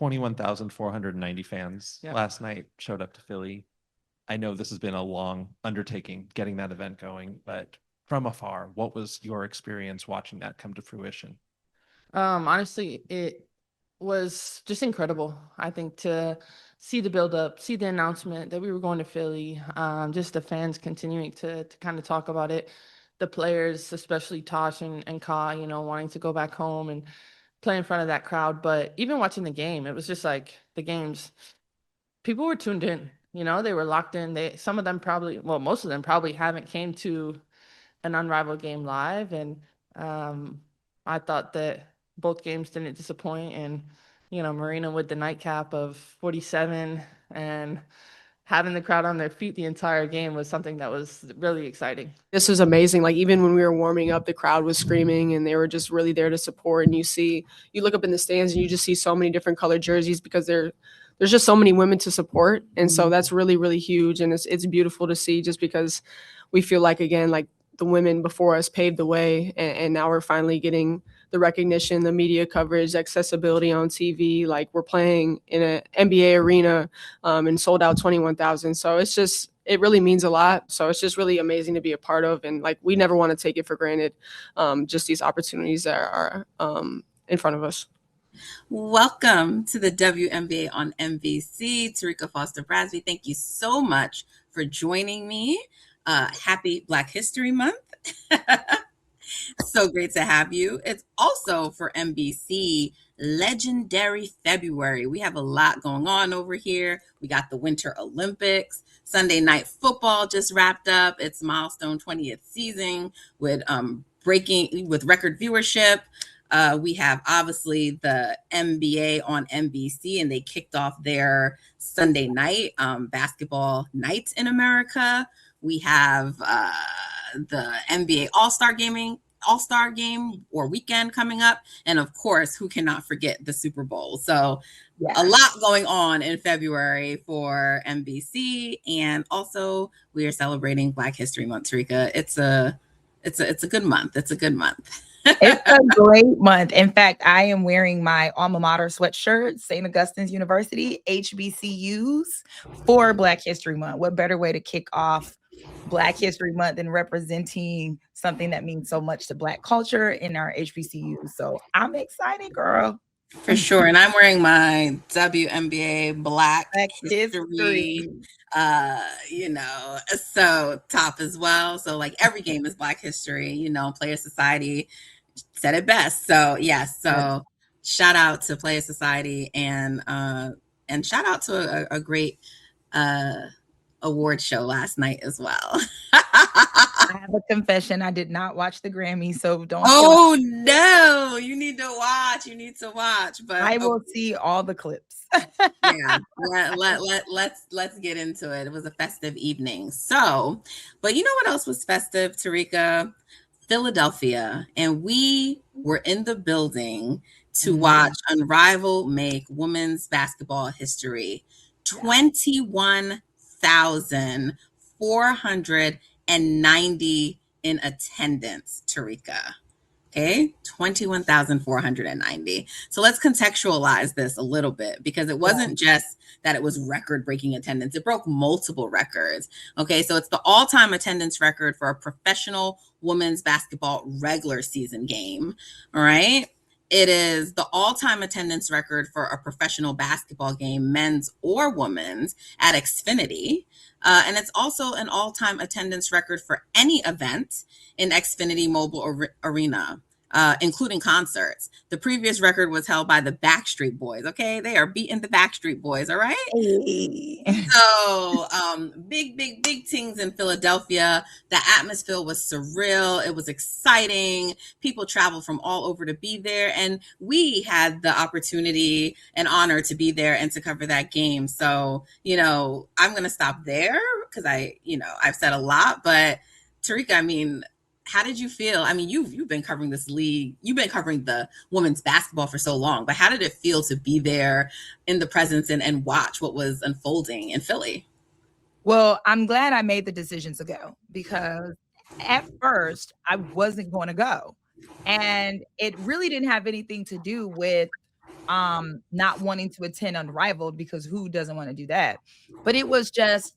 21,490 fans last night showed up to Philly. I know this has been a long undertaking getting that event going, but from afar, what was your experience watching that come to fruition? Honestly, it was just incredible. I think to see the build up, see the announcement that we were going to Philly, just the fans continuing to kind of talk about it, the players, especially Tosh and Ka, wanting to go back home and play in front of that crowd. But even watching the game, it was just like the games, people were tuned in, they were locked in. Some of them probably, well, most of them probably haven't came to an Unrivaled game live. And I thought that both games didn't disappoint. And, Marina with the nightcap of 47 and having the crowd on their feet the entire game was something that was really exciting. This was amazing. Like, even when we were warming up, the crowd was screaming and they were just really there to support. And you look up in the stands and you just see so many different colored jerseys because there's just so many women to support. And so that's really, really huge. And it's beautiful to see, just because we feel like, again, like the women before us paved the way. And now we're finally getting the recognition, the media coverage, accessibility on TV. Like, we're playing in an NBA arena and sold out 21,000. So it really means a lot. So it's just really amazing to be a part of. And like, we never want to take it for granted, just these opportunities that are in front of us. Welcome to the WNBA on NBC. Terrika, Foster-Brasby, thank you so much for joining me. Happy Black History Month. So great to have you. It's also for NBC Legendary February. We have a lot going on over here. We got the Winter Olympics. Sunday Night Football just wrapped up its milestone 20th season with record viewership. We have obviously the NBA on NBC, and they kicked off their Sunday night basketball night in America. We have the NBA All-Star game or weekend coming up. And of course, who cannot forget the Super Bowl? So a lot going on in February for NBC. And also we are celebrating Black History Month, Terrika. It's a good month. It's a good month. It's a great month. In fact, I am wearing my alma mater sweatshirt, St. Augustine's University, HBCUs, for Black History Month. What better way to kick off Black History Month than representing something that means so much to Black culture in our HBCUs? So I'm excited, girl. For sure. And I'm wearing my WNBA Black History, so top as well. So like every game is Black History, Player Society said it best. So so shout out to Player Society and shout out to a great award show last night as well. I have a confession. I did not watch the Grammy, so don't. Oh no, you need to watch. But I will see all the clips. Let's get into it. It was a festive evening. So, but you know what else was festive, Terrika? Philadelphia, and we were in the building to watch Unrivaled make women's basketball history. 21,490 in attendance, Terrika. Okay, 21,490. So let's contextualize this a little bit, because it wasn't just that it was record-breaking attendance. It broke multiple records. Okay, so it's the all-time attendance record for a professional women's basketball regular season game. All right. It is the all-time attendance record for a professional basketball game, men's or women's, at Xfinity. And it's also an all-time attendance record for any event in Xfinity Mobile Arena, including concerts. The previous record was held by the Backstreet Boys. Okay, they are beating the Backstreet Boys. All right. Hey. So big things in Philadelphia. The atmosphere was surreal. It was exciting. People traveled from all over to be there, and we had the opportunity and honor to be there and to cover that game. So I'm gonna stop there because I've said a lot, but Terrika, how did you feel? You've been covering this league. You've been covering the women's basketball for so long, but how did it feel to be there in the presence and watch what was unfolding in Philly? Well, I'm glad I made the decision to go, because at first I wasn't going to go. And it really didn't have anything to do with not wanting to attend Unrivaled, because who doesn't want to do that? But it was just,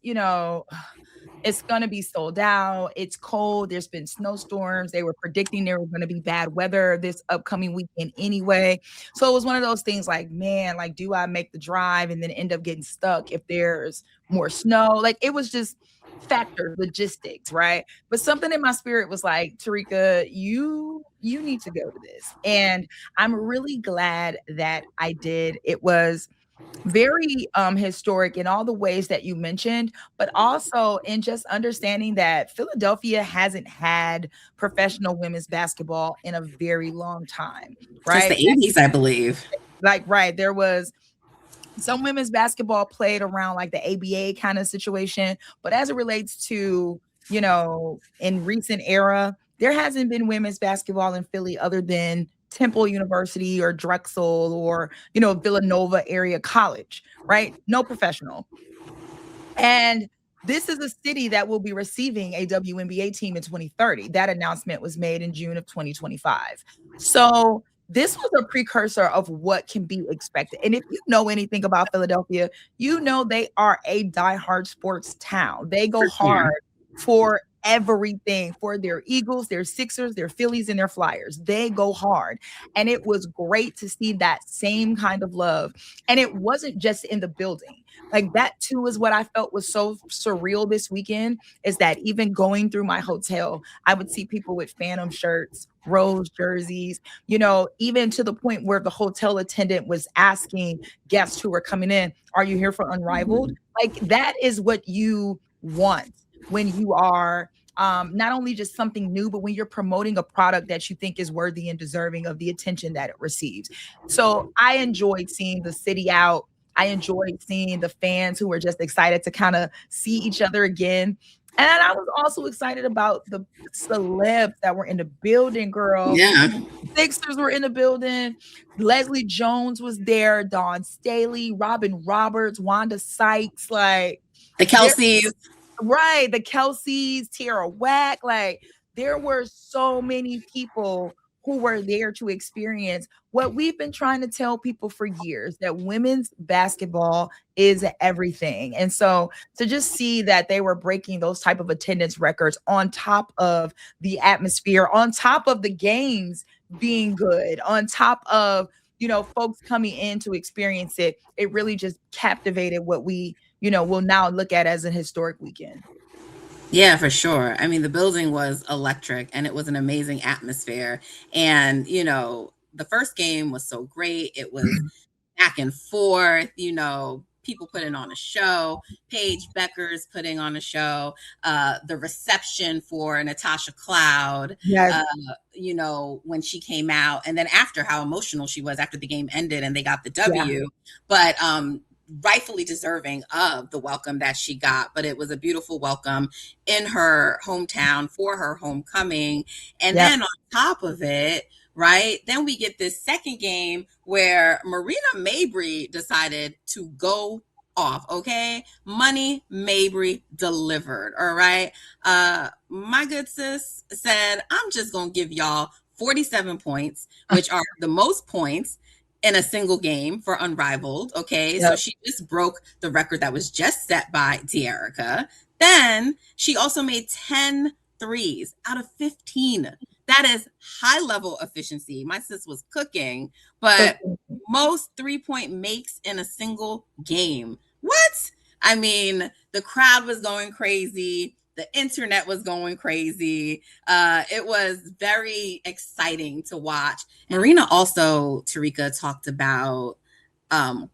it's going to be sold out. It's cold. There's been snowstorms. They were predicting there was going to be bad weather this upcoming weekend anyway. So it was one of those things like, man, like, do I make the drive and then end up getting stuck if there's more snow? Like, it was just factors, logistics, right? But something in my spirit was like, Terrika, you need to go to this. And I'm really glad that I did. It was very historic in all the ways that you mentioned, but also in just understanding that Philadelphia hasn't had professional women's basketball in a very long time, right? Since the 80s, I believe. Like, right. There was some women's basketball played around like the ABA kind of situation, but as it relates to, in recent era, there hasn't been women's basketball in Philly other than Temple University or Drexel or, Villanova area college, right? No professional. And this is a city that will be receiving a WNBA team in 2030. That announcement was made in June of 2025. So this was a precursor of what can be expected. And if you know anything about Philadelphia, they are a diehard sports town. They go hard for everything, for their Eagles, their Sixers, their Phillies, and their Flyers. They go hard. And it was great to see that same kind of love. And it wasn't just in the building. Like, that too is what I felt was so surreal this weekend, is that even going through my hotel, I would see people with Phantom shirts, Rose jerseys, even to the point where the hotel attendant was asking guests who were coming in, are you here for Unrivaled? Like, that is what you want when you are not only just something new, but when you're promoting a product that you think is worthy and deserving of the attention that it receives. So I enjoyed seeing the city out. I enjoyed seeing the fans who were just excited to kind of see each other again. And I was also excited about the celebs that were in the building, girl. Yeah. Sixers were in the building. Leslie Jones was there. Dawn Staley, Robin Roberts, Wanda Sykes, like the Kelseys. Right. The Kelseys, Tierra Whack. Like, there were so many people who were there to experience what we've been trying to tell people for years, that women's basketball is everything. And so to just see that they were breaking those type of attendance records on top of the atmosphere, on top of the games being good, on top of, folks coming in to experience it, it really just captivated what we, will now look at as a historic weekend. Yeah, for sure. I mean, the building was electric and it was an amazing atmosphere. And, the first game was so great. It was back and forth, people putting on a show. Paige Becker's putting on a show. The reception for Natasha Cloud, yes. When she came out, and then after, how emotional she was after the game ended and they got the W. Yeah. But rightfully deserving of the welcome that she got. But it was a beautiful welcome in her hometown for her homecoming. And then on top of it, right, then we get this second game where Marina Mabrey decided to go off. Okay, Money Mabrey delivered. All right, my good sis said, I'm just gonna give y'all 47 points, which are the most points in a single game for Unrivaled. Okay, so she just broke the record that was just set by Terrika. Then she also made 10 threes out of 15. That is high level efficiency. My sis was cooking, but most 3-point makes in a single game. What? I mean, the crowd was going crazy. The internet was going crazy. It was very exciting to watch. Marina also, Terrika, talked about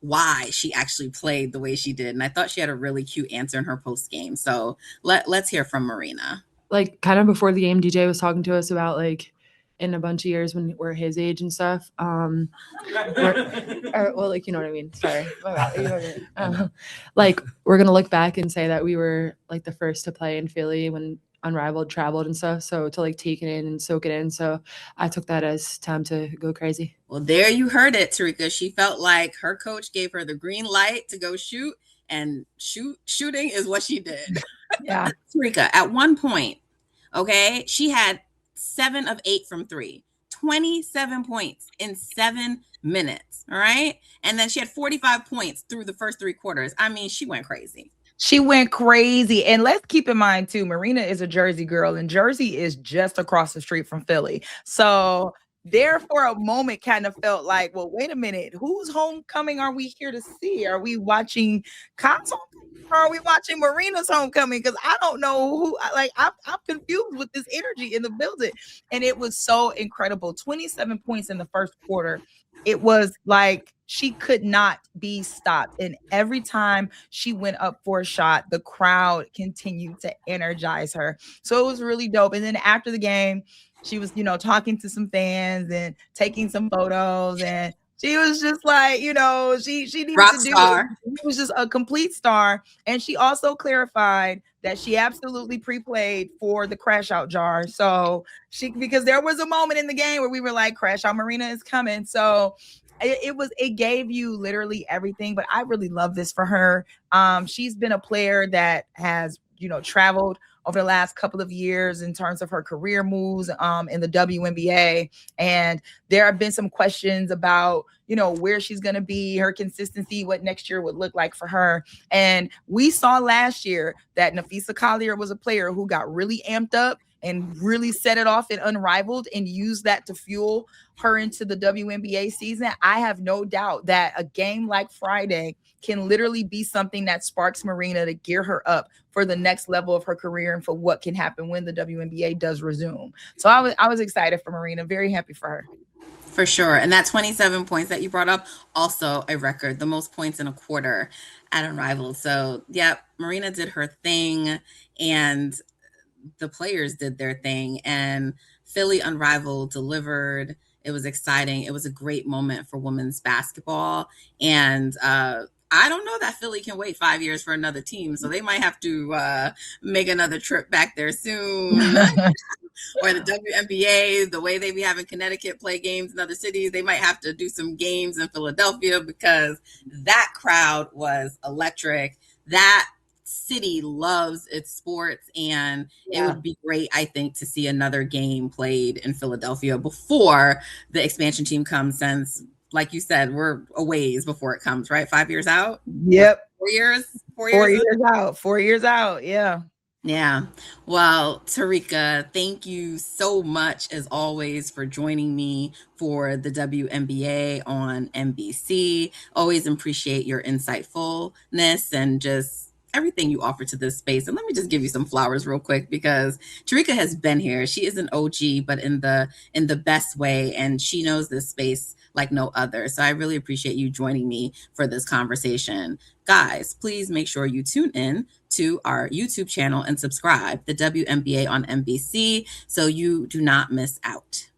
why she actually played the way she did. And I thought she had a really cute answer in her post game. So let's hear from Marina. Like, kind of before the game, DJ was talking to us about, like, in a bunch of years when we're his age and stuff. Well, like, you know what I mean? Sorry. My bad. You know what I mean? Like, we're going to look back and say that we were, like, the first to play in Philly when Unrivaled traveled and stuff. So to, like, take it in and soak it in. So I took that as time to go crazy. Well, there you heard it, Terrika. She felt like her coach gave her the green light to go shoot, and shooting is what she did. Yeah. Terrika, at one point, okay, she had 7 of 8 from 3, 27 points in 7 minutes. All right. And then she had 45 points through the first 3 quarters. I mean, she went crazy. She went crazy. And let's keep in mind, too, Marina is a Jersey girl, and Jersey is just across the street from Philly. So there for a moment kind of felt like, well, wait a minute, whose homecoming are we here to see? Are we watching Kyle's homecoming, or are we watching Marina's homecoming? Because I don't know who, like, I'm confused with this energy in the building. And it was so incredible. 27 points in the first quarter. It was like she could not be stopped. And every time she went up for a shot, the crowd continued to energize her. So it was really dope. And then after the game, she was, talking to some fans and taking some photos, and she was just like, she needed Rock to do star. it. She was just a complete star. And she also clarified that she absolutely pre-played for the crash out jar. So because there was a moment in the game where we were like, crash out Marina is coming. So it gave you literally everything, but I really love this for her. She's been a player that has, traveled over the last couple of years in terms of her career moves in the WNBA. And there have been some questions about, where she's going to be, her consistency, what next year would look like for her. And we saw last year that Napheesa Collier was a player who got really amped up and really set it off in Unrivaled and used that to fuel her into the WNBA season. I have no doubt that a game like Friday can literally be something that sparks Marina to gear her up for the next level of her career and for what can happen when the WNBA does resume. So I was excited for Marina, very happy for her. For sure. And that 27 points that you brought up, also a record, the most points in a quarter at Unrivaled. So, yeah, Marina did her thing and the players did their thing. And Philly Unrivaled delivered. It was exciting. It was a great moment for women's basketball. And I don't know that Philly can wait 5 years for another team. So they might have to make another trip back there soon. Or the WNBA, the way they be having Connecticut play games in other cities, they might have to do some games in Philadelphia because that crowd was electric. That city loves its sports, and it would be great, I think, to see another game played in Philadelphia before the expansion team comes, since, like you said, we're a ways before it comes, right? 5 years out? Yep. 4 years? 4 years out. 4 years out. Yeah. Yeah. Well, Terrika, thank you so much, as always, for joining me for the WNBA on NBC. Always appreciate your insightfulness and just everything you offer to this space. And let me just give you some flowers real quick, because Terrika has been here. She is an OG, but in the best way, and she knows this space like no other. So I really appreciate you joining me for this conversation. Guys, please make sure you tune in to our YouTube channel and subscribe, the WNBA on NBC, so you do not miss out.